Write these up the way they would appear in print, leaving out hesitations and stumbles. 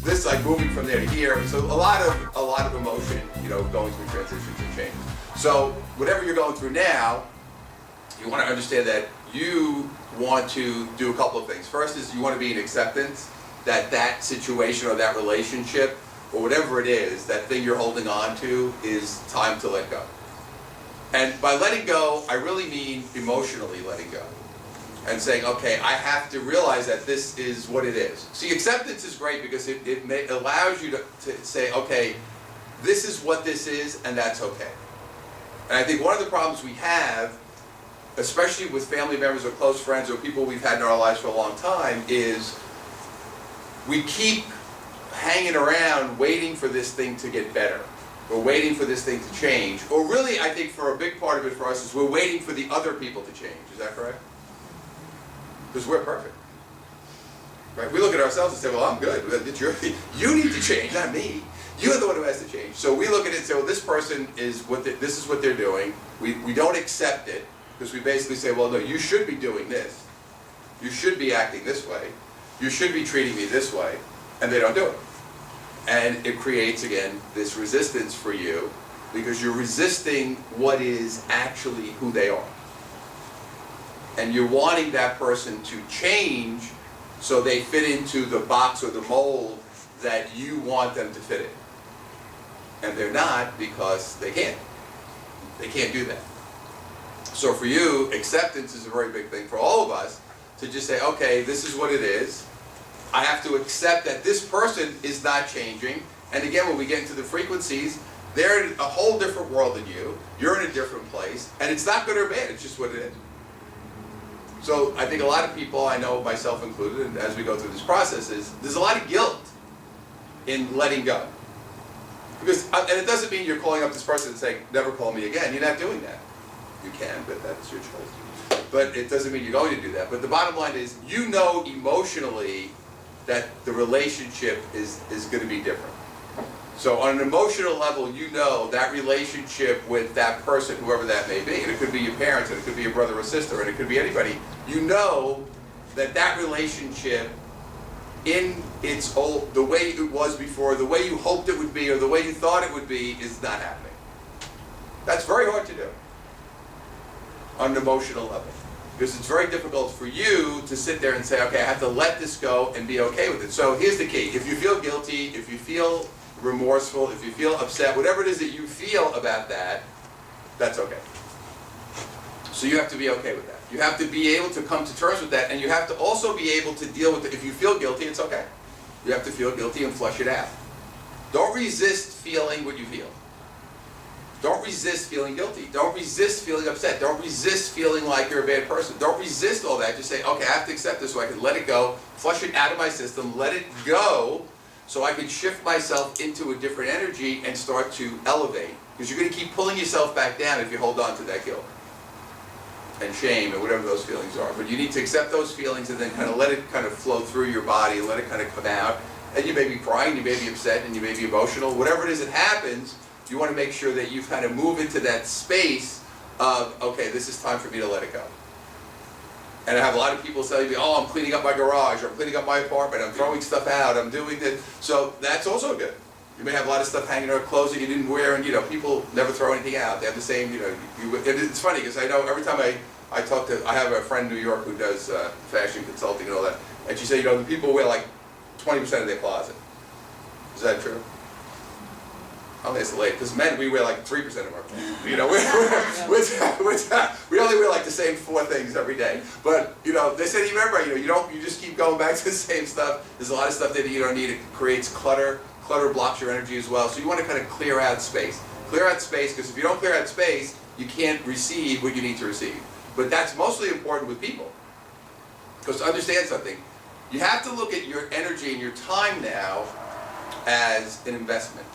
This like moving from there to here, so a lot of emotion, going through transitions and change. So whatever you're going through now, you want to understand that you want to do a couple of things. First is you want to be in acceptance that that situation or that relationship or whatever it is, that thing you're holding on to, is time to let go. And by letting go, I really mean emotionally letting go. And saying, okay, I have to realize that this is what it is. See, acceptance is great because it allows you to say, okay, this is what this is, and that's okay. And I think one of the problems we have, especially with family members or close friends or people we've had in our lives for a long time, is we keep hanging around waiting for this thing to get better. We're waiting for this thing to change. Or really, I think for a big part of it for us is we're waiting for the other people to change. Is that correct? Because we're perfect. Right? We look at ourselves and say, well, I'm good. You need to change, not me. You're the one who has to change. So we look at it and say, well, this person is this is what they're doing. We don't accept it because we basically say, well, no, you should be doing this. You should be acting this way. You should be treating me this way. And they don't do it. And it creates, again, this resistance for you because you're resisting what is actually who they are. And you're wanting that person to change so they fit into the box or the mold that you want them to fit in. And they're not because they can't. They can't do that. So for you, acceptance is a very big thing for all of us to just say, okay, this is what it is. I have to accept that this person is not changing. And again, when we get into the frequencies, they're in a whole different world than you. You're in a different place. And it's not good or bad. It's just what it is. So I think a lot of people, I know myself included, and as we go through this process, there's a lot of guilt in letting go. Because, and it doesn't mean you're calling up this person and saying, never call me again. You're not doing that. You can, but that's your choice. But it doesn't mean you're going to do that. But the bottom line is, you know emotionally that the relationship is going to be different. So on an emotional level, you know that relationship with that person, whoever that may be, and it could be your parents, and it could be your brother or sister, and it could be anybody, you know that that relationship in its old, the way it was before, the way you hoped it would be, or the way you thought it would be, is not happening. That's very hard to do on an emotional level. Because it's very difficult for you to sit there and say, okay, I have to let this go and be okay with it. So here's the key. If you feel guilty, if you feel remorseful, if you feel upset, whatever it is that you feel about that, that's okay. So you have to be okay with that. You have to be able to come to terms with that, and you have to also be able to deal with it. If you feel guilty, it's okay. You have to feel guilty and flush it out. Don't resist feeling what you feel. Don't resist feeling guilty. Don't resist feeling upset. Don't resist feeling like you're a bad person. Don't resist all that. Just say, okay, I have to accept this so I can let it go, flush it out of my system, let it go, so I can shift myself into a different energy and start to elevate. Because you're going to keep pulling yourself back down if you hold on to that guilt and shame and whatever those feelings are. But you need to accept those feelings and then kind of let it kind of flow through your body, let it kind of come out. And you may be crying, you may be upset, and you may be emotional. Whatever it is that happens, you want to make sure that you kind of move into that space of, okay, this is time for me to let it go. And I have a lot of people telling me, oh, I'm cleaning up my garage, or I'm cleaning up my apartment, I'm throwing stuff out, I'm doing this. So that's also good. You may have a lot of stuff hanging out, clothes that you didn't wear, and people never throw anything out. They have the same, it's funny because I know every time I talk to, I have a friend in New York who does fashion consulting and all that, and she said, the people wear like 20% of their closet. Is that true? I'll answer later, because men, we wear like 3% of our clothes. We only wear like the same 4 things every day. But, they said, remember, you just keep going back to the same stuff. There's a lot of stuff that you don't need. It creates clutter. Clutter blocks your energy as well. So you want to kind of clear out space. Clear out space, because if you don't clear out space, you can't receive what you need to receive. But that's mostly important with people. Because to understand something, you have to look at your energy and your time now as an investment.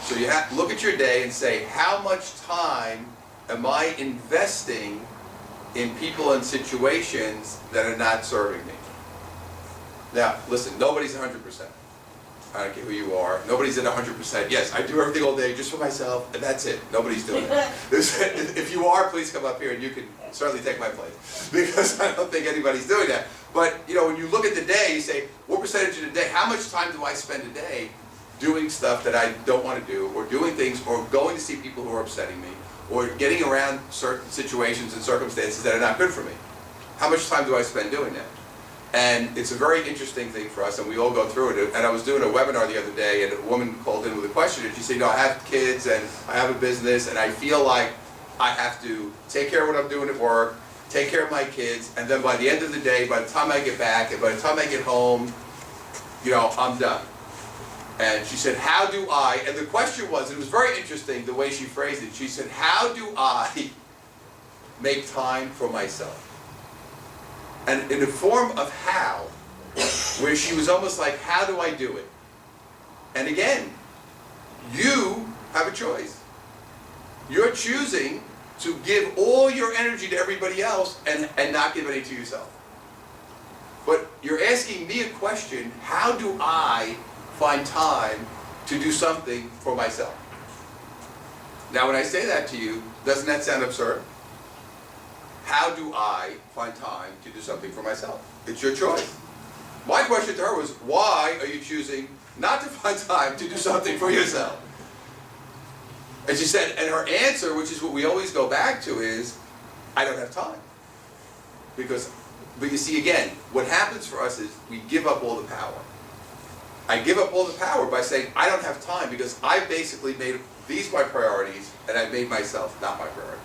So you have to look at your day and say, how much time am I investing in people and situations that are not serving me? Now, listen, nobody's 100%. I don't care who you are. Nobody's at 100%. Yes, I do everything all day just for myself, and that's it. Nobody's doing that. If you are, please come up here, and you can certainly take my place, because I don't think anybody's doing that. But you know, when you look at the day, you say, what percentage of the day? How much time do I spend a day doing stuff that I don't want to do, or doing things, or going to see people who are upsetting me, or getting around certain situations and circumstances that are not good for me? How much time do I spend doing that? And it's a very interesting thing for us, and we all go through it. And I was doing a webinar the other day, and a woman called in with a question, and she said, you know, I have kids, and I have a business, and I feel like I have to take care of what I'm doing at work, take care of my kids, and then by the end of the day, by the time I get back, and by the time I get home, you know, I'm done. And she said, how do I, and the question was, it was very interesting the way she phrased it. She said, how do I make time for myself? And in the form of how, where she was almost like, how do I do it? And again, you have a choice. You're choosing to give all your energy to everybody else and not give any to yourself. But you're asking me a question, how do I find time to do something for myself? Now when I say that to you, doesn't that sound absurd? How do I find time to do something for myself? It's your choice. My question to her was, why are you choosing not to find time to do something for yourself? And she said, and her answer, which is what we always go back to, is, I don't have time. But you see, again, what happens for us is we give up all the power. I give up all the power by saying, I don't have time, because I basically made these my priorities, and I made myself not my priority.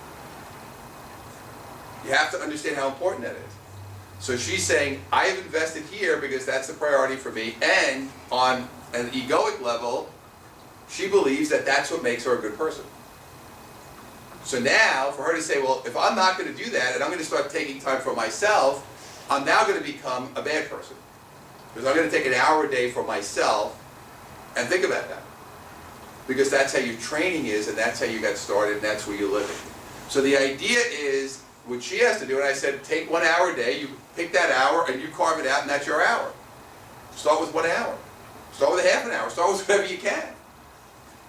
You have to understand how important that is. So she's saying, I have invested here because that's the priority for me, and on an egoic level, she believes that that's what makes her a good person. So now, for her to say, well, if I'm not going to do that, and I'm going to start taking time for myself, I'm now going to become a bad person. Because I'm going to take an hour a day for myself, and think about that. Because that's how your training is, and that's how you got started, and that's where you're living. So the idea is, what she has to do, and I said, take 1 hour a day, you pick that hour, and you carve it out, and that's your hour. Start with 1 hour. Start with a half an hour. Start with whatever you can.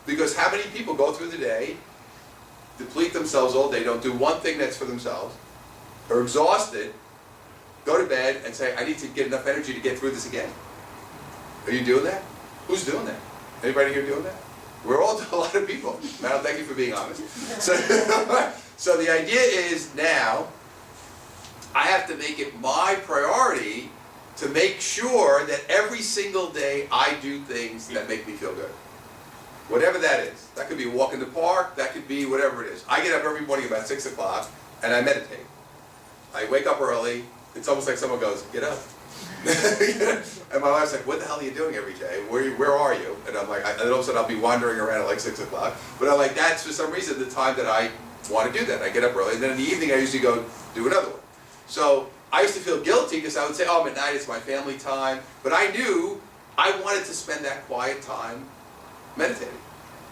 Because how many people go through the day, deplete themselves all day, don't do one thing that's for themselves, are exhausted, go to bed, and say, I need to get enough energy to get through this again. Are you doing that? Who's doing that? Anybody here doing that? We're all a lot of people. Now, thank you for being honest. So the idea is now, I have to make it my priority to make sure that every single day I do things that make me feel good. Whatever that is. That could be a walk in the park, that could be whatever it is. I get up every morning about 6 o'clock and I meditate. I wake up early, it's almost like someone goes, get up. And my wife's like, what the hell are you doing every day? Where are you? And I'm like, and all of a sudden I'll be wandering around at like 6 o'clock. But I'm like, that's for some reason the time that I want to do that. I get up early, and then in the evening I usually go do another one. So I used to feel guilty because I would say, oh, I'm at night, it's my family time. But I knew I wanted to spend that quiet time meditating.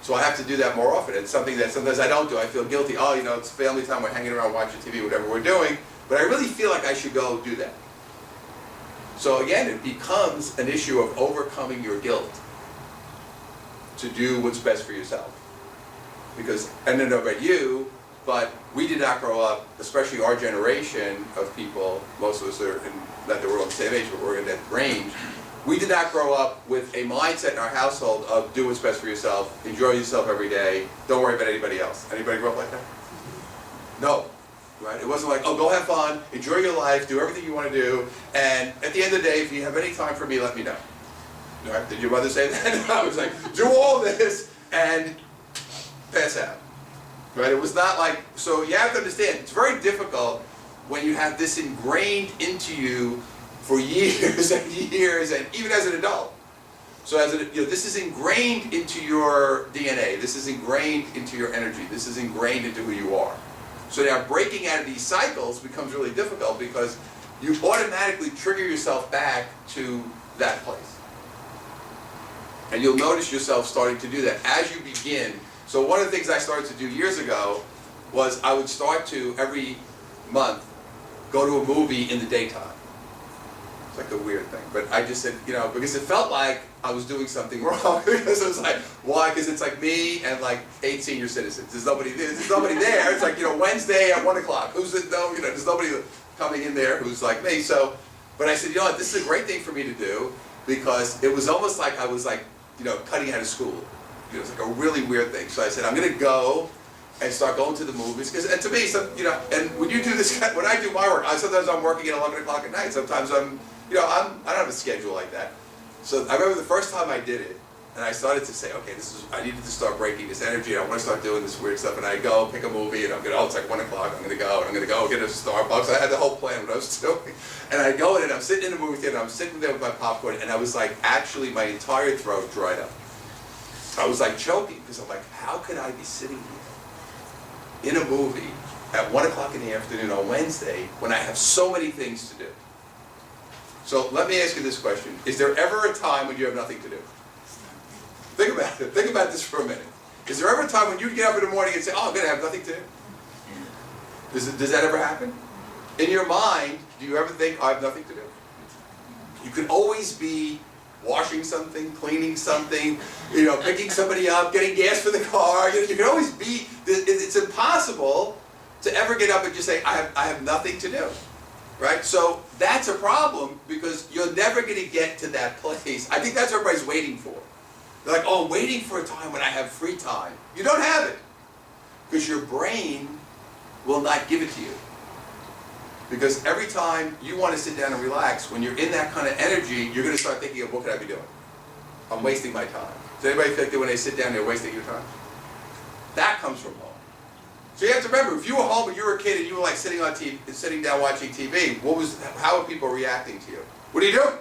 So I have to do that more often. It's something that sometimes I don't do. I feel guilty. Oh, you know, it's family time, we're hanging around watching TV, whatever we're doing. But I really feel like I should go do that. So again, it becomes an issue of overcoming your guilt to do what's best for yourself. Because, I don't know about you, but we did not grow up, especially our generation of people, most of us are, not that we're on the same age, but we're in that range, we did not grow up with a mindset in our household of do what's best for yourself, enjoy yourself every day, don't worry about anybody else. Anybody grow up like that? No. Right? It wasn't like, oh, go have fun, enjoy your life, do everything you want to do, and at the end of the day, if you have any time for me, let me know. Right? Did your mother say that? I was like, do all this and pass out. Right? It was not like, so you have to understand, it's very difficult when you have this ingrained into you for years and years, and even as an adult. So as this is ingrained into your DNA, this is ingrained into your energy, this is ingrained into who you are. So now breaking out of these cycles becomes really difficult because you automatically trigger yourself back to that place. And you'll notice yourself starting to do that as you begin. So one of the things I started to do years ago was I would start to, every month, go to a movie in the daytime. It's like a weird thing. But I just said, you know, because it felt like I was doing something wrong. Because it was like, why? Because it's like me and like 8 senior citizens. There's nobody there. It's like, you know, Wednesday at 1 o'clock. Who's it? No, you know, there's nobody coming in there who's like me. So, but I said, you know what, this is a great thing for me to do, because it was almost like I was like, you know, cutting out of school. You know, it was like a really weird thing. So I said, I'm going to go and start going to the movies, because, and to me, you know, and when you do this, when I do my work, sometimes I'm working at 11 o'clock at night, sometimes I'm, you know, I don't have a schedule like that. So I remember the first time I did it, and I started to say, okay, I needed to start breaking this energy, and I want to start doing this weird stuff, and I go pick a movie, and I'm going to, oh, it's like 1 o'clock, I'm going to go, and I'm going to go get a Starbucks. I had the whole plan what I was doing. And I go in, and I'm sitting in the movie theater, and I'm sitting there with my popcorn, and I was like, actually, my entire throat dried up. I was like choking, because I'm like, how could I be sitting here in a movie at 1 o'clock in the afternoon on Wednesday when I have so many things to do? So let me ask you this question. Is there ever a time when you have nothing to do? Think about it. Think about this for a minute. Is there ever a time when you get up in the morning and say, oh, I'm going to have nothing to do? Does that ever happen? In your mind, do you ever think, I have nothing to do? You could always be washing something, cleaning something, you know, picking somebody up, getting gas for the car. You can always be, it's impossible to ever get up and just say, I have nothing to do, right? So that's a problem, because you're never going to get to that place. I think that's what everybody's waiting for. They're like, oh, I'm waiting for a time when I have free time. You don't have it, because your brain will not give it to you. Because every time you want to sit down and relax, when you're in that kind of energy, you're going to start thinking of, what could I be doing? I'm wasting my time. Does anybody feel like that when they sit down, they're wasting your time? That comes from home. So you have to remember, if you were home and you were a kid and you were like sitting on TV, sitting down watching TV, how are people reacting to you? What are you doing?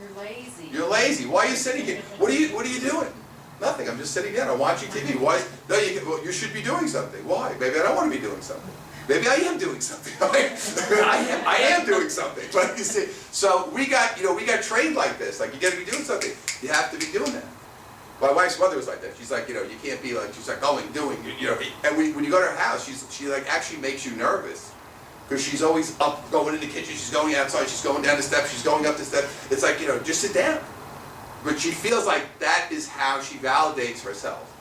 You're lazy. You're lazy. Why are you sitting here? What are you doing? Nothing. I'm just sitting down. I'm watching TV. Why? No, you should be doing something. Why? Maybe I don't want to be doing something. Maybe I am doing something. I am doing something. But you see, so we got trained like this. Like, you got to be doing something. You have to be doing that. My wife's mother was like that. She's like, you can't be like, she's like going, doing, And when you go to her house, she like actually makes you nervous, because she's always up, going in the kitchen. She's going outside. She's going down the steps. She's going up the steps. It's like, just sit down. But she feels like that is how she validates herself,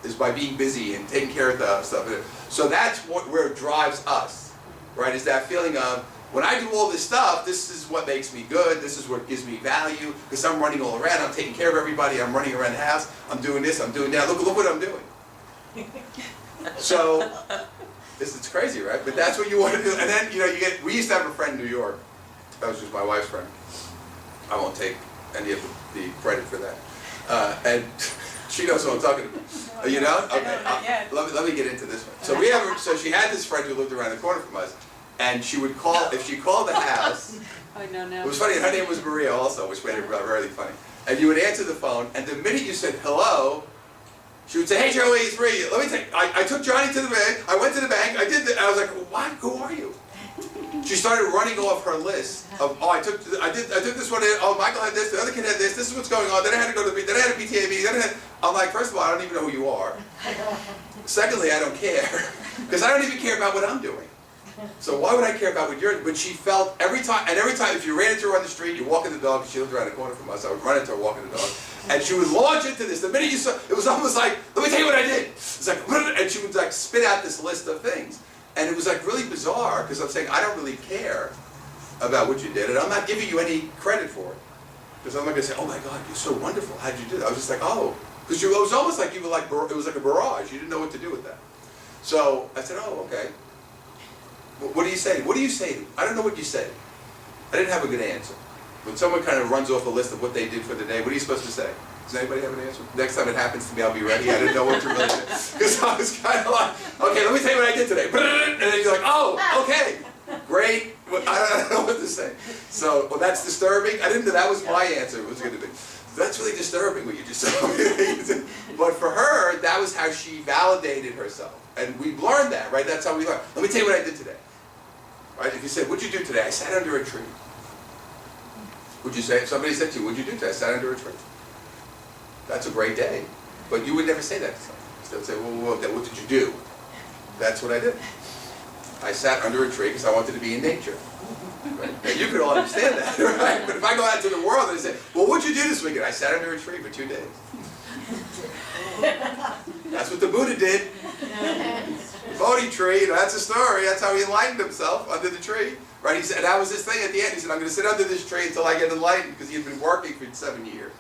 is by being busy and taking care of the stuff. So that's where it drives us, right? Is that feeling of, when I do all this stuff, this is what makes me good, this is what gives me value, because I'm running all around, I'm taking care of everybody, I'm running around the house, I'm doing this, I'm doing that, look what I'm doing. So, it's crazy, right? But that's what you want to do. And then, we used to have a friend in New York, that was just my wife's friend. I won't take any of the credit for that. And she knows what I'm talking about. You know? Okay. Let me get into this one. So she had this friend who lived around the corner from us, and she would call, if she called the house, it was funny, her name was Maria also, which made it really funny. And you would answer the phone, and the minute you said hello, she would say, hey Joey, it's Maria. Let me tell you, I took Johnny to the bank, I went to the bank, I did this, I was like, what? Who are you? She started running off her list of, I took this one in, oh, Michael had this, the other kid had this is what's going on, then I had to go to the, then I had a PTA meeting, I'm like, first of all, I don't even know who you are. Secondly, I don't care, because I don't even care about what I'm doing. So why would I care about what you're doing? But she felt every time, if you ran into her on the street, you walk in the dog, she lived around the corner from us, I would run into her walking the dog, and she would launch into this. The minute you saw, it was almost like, let me tell you what I did. It's like, and she would like spit out this list of things. And it was like really bizarre, because I'm saying, I don't really care about what you did, and I'm not giving you any credit for it. Because I'm not going to say, oh my God, you're so wonderful, how'd you do that? I was just like, oh. Because it was almost like you were like, it was like a barrage, you didn't know what to do with that. So I said, oh, okay. What do you say? What do you say? I don't know what you say. I didn't have a good answer. When someone kind of runs off a list of what they did for the day, what are you supposed to say? Does anybody have an answer? Next time it happens to me, I'll be ready. I didn't know what to really do. Because I was kind of like, okay, let me tell you what I did today. And then you're like, oh, okay, great. I don't know what to say. So, well, that's disturbing. I didn't know that was my answer. It was going to be. That's really disturbing what you just said. But for her, that was how she validated herself. And we learned that, right? That's how we learned. Let me tell you what I did today. Right? If you said, what'd you do today? I sat under a tree. Would you say, if somebody said to you, what'd you do today? I sat under a tree. That's a great day. But you would never say that to someone. Instead would say, well, what did you do? That's what I did. I sat under a tree because I wanted to be in nature. Right? Okay, you could all understand that, right? But if I go out to the world and say, well, what'd you do this weekend? I sat under a tree for 2 days. That's what the Buddha did. The Bodhi tree, you know, that's a story. That's how he enlightened himself, under the tree. Right? He said, that was his thing at the end. He said, I'm going to sit under this tree until I get enlightened, because he had been working for 7 years.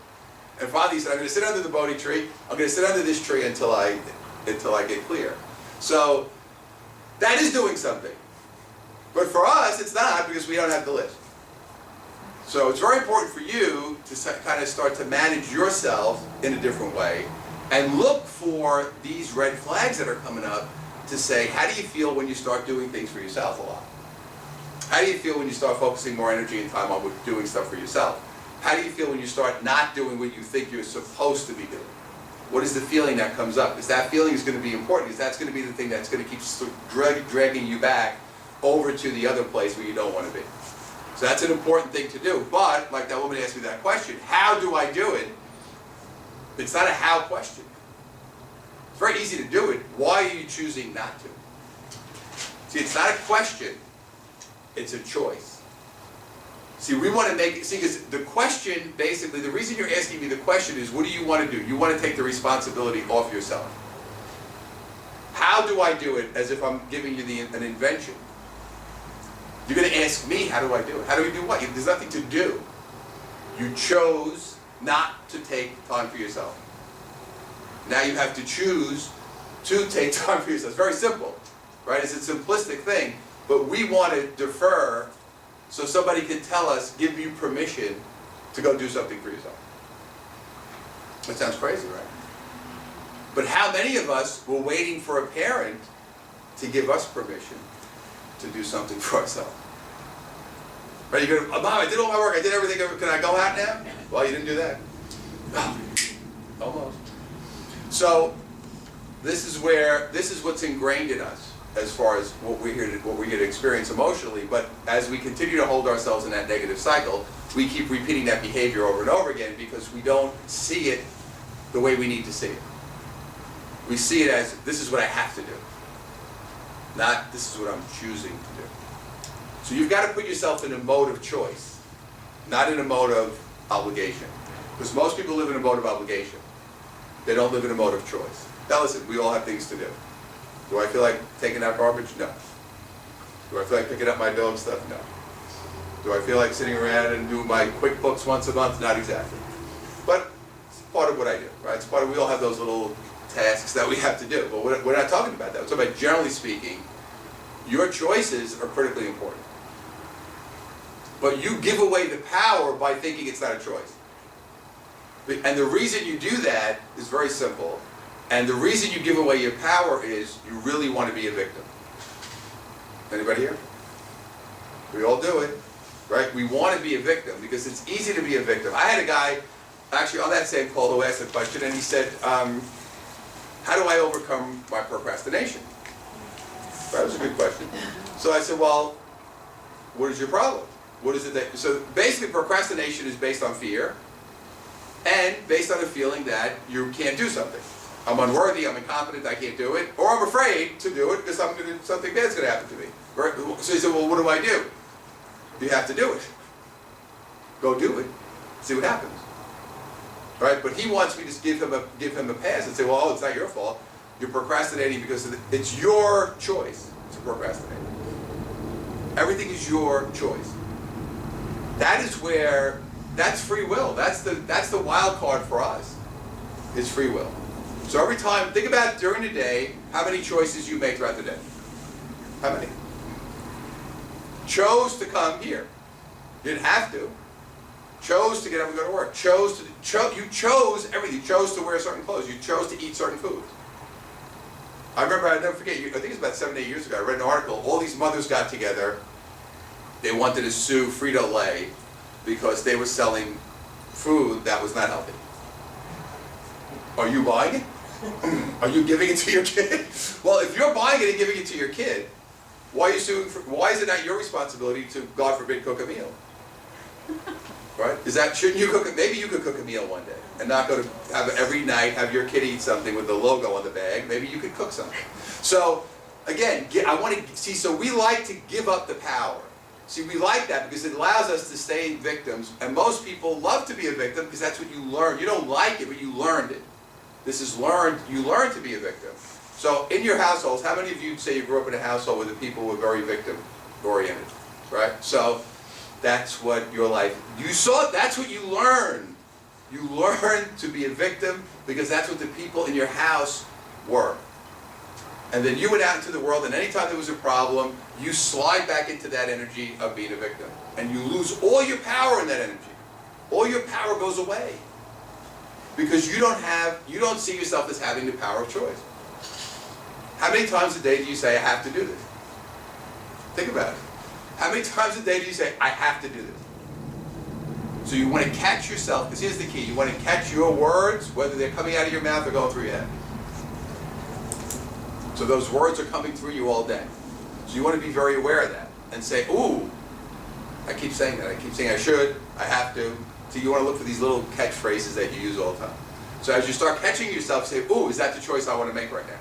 And finally he said, I'm going to sit under the Bodhi tree. I'm going to sit under this tree until I get clear. So that is doing something. But for us, it's not, because we don't have the list. So it's very important for you to kind of start to manage yourself in a different way and look for these red flags that are coming up to say, how do you feel when you start doing things for yourself a lot? How do you feel when you start focusing more energy and time on doing stuff for yourself? How do you feel when you start not doing what you think you're supposed to be doing? What is the feeling that comes up? Because that feeling is going to be important, because that's going to be the thing that's going to keep dragging you back over to the other place where you don't want to be. So that's an important thing to do. But, like that woman asked me that question, how do I do it? It's not a how question. It's very easy to do it. Why are you choosing not to? See, it's not a question. It's a choice. See, we want to make it, see, because the question, basically, the reason you're asking me the question is, what do you want to do? You want to take the responsibility off yourself. How do I do it, as if I'm giving you an invention? You're going to ask me, how do I do it? How do we do what? There's nothing to do. You chose not to take time for yourself. Now you have to choose to take time for yourself. It's very simple, right? It's a simplistic thing, but we want to defer so somebody can tell us, give you permission to go do something for yourself. That sounds crazy, right? But how many of us were waiting for a parent to give us permission to do something for ourselves? Right? You go, Mom, I did all my work, I did everything, can I go out now? Well, you didn't do that. Oh, almost. So, this is what's ingrained in us as far as what we're here to experience emotionally, but as we continue to hold ourselves in that negative cycle, we keep repeating that behavior over and over again because we don't see it the way we need to see it. We see it as, this is what I have to do, not this is what I'm choosing to do. So you've got to put yourself in a mode of choice, not in a mode of obligation. Because most people live in a mode of obligation. They don't live in a mode of choice. Now listen, we all have things to do. Do I feel like taking out garbage? No. Do I feel like picking up my dog stuff? No. Do I feel like sitting around and doing my QuickBooks once a month? Not exactly. But it's part of what I do, right? It's part of, we all have those little tasks that we have to do. But we're not talking about that. We're talking about, generally speaking, your choices are critically important. But you give away the power by thinking it's not a choice. And the reason you do that is very simple. And the reason you give away your power is you really want to be a victim. Anybody here? We all do it, right? We want to be a victim because it's easy to be a victim. I had a guy, actually on that same call, who asked a question, and he said, how do I overcome my procrastination? That was a good question. So I said, well, what is your problem? What is it that, so basically procrastination is based on fear and based on a feeling that you can't do something. I'm unworthy, I'm incompetent, I can't do it, or I'm afraid to do it because something bad's going to happen to me. Right? So he said, well, what do I do? You have to do it. Go do it. See what happens. Right? But he wants me to give him a pass and say, well, it's not your fault. You're procrastinating because it's your choice to procrastinate. Everything is your choice. That is where, that's free will. That's the wild card for us, is free will. So every time, think about during the day, how many choices you make throughout the day. How many? Chose to come here. You didn't have to. Chose to get up and go to work. You chose everything. You chose to wear certain clothes. You chose to eat certain foods. I remember, I'll never forget, I think it was about 7, 8 years ago, I read an article, all these mothers got together. They wanted to sue Frito-Lay because they were selling food that was not healthy. Are you buying it? Are you giving it to your kid? Well, if you're buying it and giving it to your kid, why are you suing why is it not your responsibility to, God forbid, cook a meal? Right? Shouldn't you cook it? Maybe you could cook a meal one day and not go to have every night have your kid eat something with the logo on the bag. Maybe you could cook something. So again, I want to see, so we like to give up the power. See, we like that because it allows us to stay victims, and most people love to be a victim because that's what you learn. You don't like it, but you learned it. This is learned, you learn to be a victim. So in your households, how many of you say you grew up in a household where the people were very victim-oriented, right? So that's what your life, you saw it, that's what you learned. You learned to be a victim because that's what the people in your house were. And then you went out into the world, and anytime there was a problem, you slide back into that energy of being a victim. And you lose all your power in that energy. All your power goes away. Because you don't see yourself as having the power of choice. How many times a day do you say, I have to do this? Think about it. How many times a day do you say, I have to do this? So you want to catch yourself, because here's the key. You want to catch your words, whether they're coming out of your mouth or going through your head. So those words are coming through you all day. So you want to be very aware of that and say, ooh, I keep saying that. I keep saying I should, I have to. So you want to look for these little catchphrases that you use all the time. So as you start catching yourself, say, ooh, is that the choice I want to make right now?